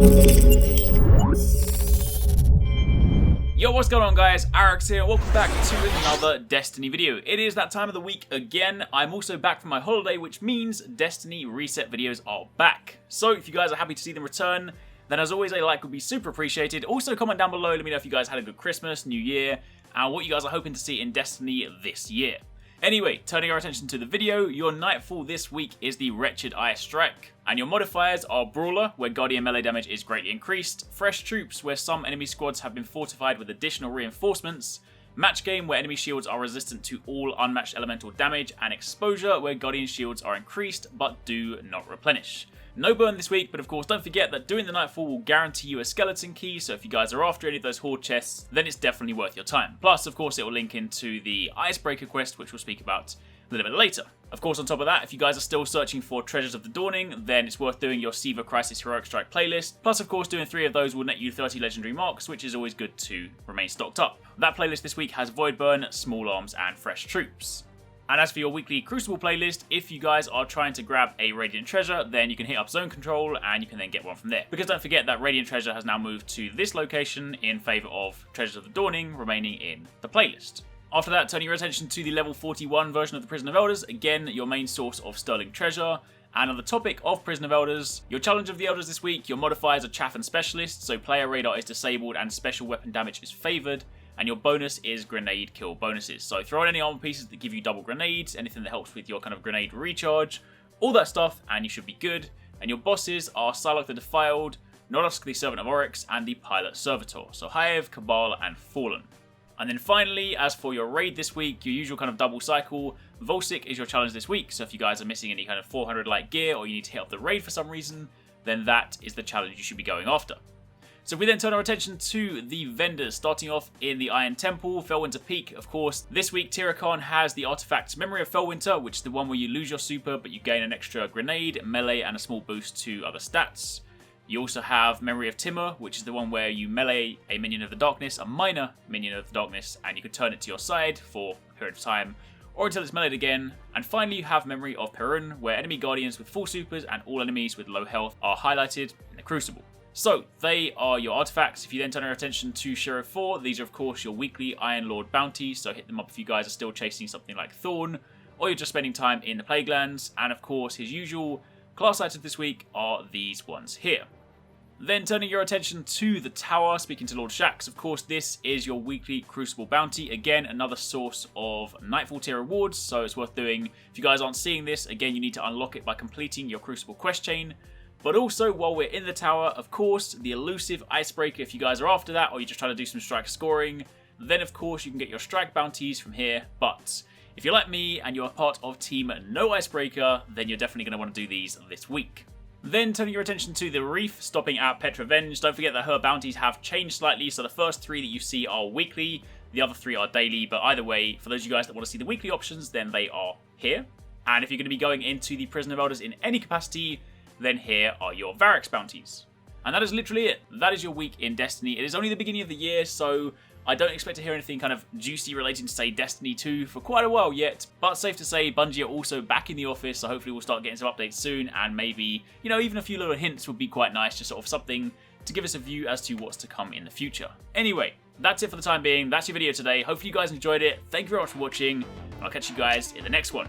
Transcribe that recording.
Yo, what's going on guys, HyperX here, welcome back to another Destiny video. It is that time of the week again. I'm also back from my holiday, which means Destiny reset videos are back. So if you guys are happy to see them return, then as always a like would be super appreciated. Also comment down below, let me know if you guys had a good Christmas, New Year, and what you guys are hoping to see in Destiny this year. Anyway, turning our attention to the video, your Nightfall this week is the Wretched Eye Strike. And your modifiers are Brawler, where Guardian melee damage is greatly increased, Fresh Troops, where some enemy squads have been fortified with additional reinforcements, Match Game, where enemy shields are resistant to all unmatched elemental damage, and Exposure, where Guardian shields are increased but do not replenish. No burn this week, but of course don't forget that doing the Nightfall will guarantee you a skeleton key, so if you guys are after any of those horde chests, then it's definitely worth your time. Plus, of course, it will link into the Icebreaker quest, which we'll speak about a little bit later. Of course, on top of that, if you guys are still searching for Treasures of the Dawning, then it's worth doing your Siva Crisis Heroic Strike playlist. Plus, of course, doing 3 of those will net you 30 legendary marks, which is always good to remain stocked up. That playlist this week has Void Burn, Small Arms, and Fresh Troops. And as for your weekly Crucible playlist, if you guys are trying to grab a Radiant Treasure, then you can hit up Zone Control and you can then get one from there. Because don't forget that Radiant Treasure has now moved to this location in favour of Treasures of the Dawning remaining in the playlist. After that, turning your attention to the level 41 version of the Prison of Elders, again, your main source of Sterling Treasure. And on the topic of Prison of Elders, your challenge of the Elders this week, your modifiers are Chaff and Specialist, so player radar is disabled and special weapon damage is favoured. And your bonus is grenade kill bonuses. So throw in any armor pieces that give you double grenades, anything that helps with your kind of grenade recharge, all that stuff, and you should be good. And your bosses are Psylocke the Defiled, Nodusk the Servant of Oryx, and the Pilot Servitor. So Hive, Cabal, and Fallen. And then finally, as for your raid this week, your usual kind of double cycle, Volsic is your challenge this week. So if you guys are missing any kind of 400 light gear or you need to hit up the raid for some reason, then that is the challenge you should be going after. So if we then turn our attention to the vendors, starting off in the Iron Temple, Felwinter Peak, of course. This week, Tirakan has the artifact Memory of Felwinter, which is the one where you lose your super, but you gain an extra grenade, melee, and a small boost to other stats. You also have Memory of Timur, which is the one where you melee a minion of the darkness, a minor minion of the darkness, and you can turn it to your side for a period of time, or until it's meleeed again. And finally, you have Memory of Perun, where enemy guardians with full supers and all enemies with low health are highlighted in the Crucible. So, they are your artifacts. If you then turn your attention to Sheriff 4, these are of course your weekly Iron Lord bounties, so hit them up if you guys are still chasing something like Thorn, or you're just spending time in the Plaguelands. And of course, his usual class items this week are these ones here. Then turning your attention to the Tower, speaking to Lord Shaxx, of course this is your weekly Crucible bounty. Again, another source of Nightfall tier rewards, so it's worth doing. If you guys aren't seeing this, again you need to unlock it by completing your Crucible quest chain. But also, while we're in the tower, of course, the elusive Icebreaker, if you guys are after that, or you're just trying to do some strike scoring, then of course you can get your strike bounties from here. But if you're like me and you're part of Team No Icebreaker, then you're definitely going to want to do these this week. Then turning your attention to the Reef, stopping at Petravenge. Don't forget that her bounties have changed slightly, so the first 3 that you see are weekly, the other 3 are daily, but either way, for those of you guys that want to see the weekly options, then they are here. And if you're going to be going into the Prison of Elders in any capacity, then here are your Varix bounties. And that is literally it. That is your week in Destiny. It is only the beginning of the year, so I don't expect to hear anything kind of juicy relating to, say, Destiny 2 for quite a while yet. But safe to say, Bungie are also back in the office, so hopefully we'll start getting some updates soon. And maybe, you know, even a few little hints would be quite nice, just sort of something to give us a view as to what's to come in the future. Anyway, that's it for the time being. That's your video today. Hopefully you guys enjoyed it. Thank you very much for watching, and I'll catch you guys in the next one.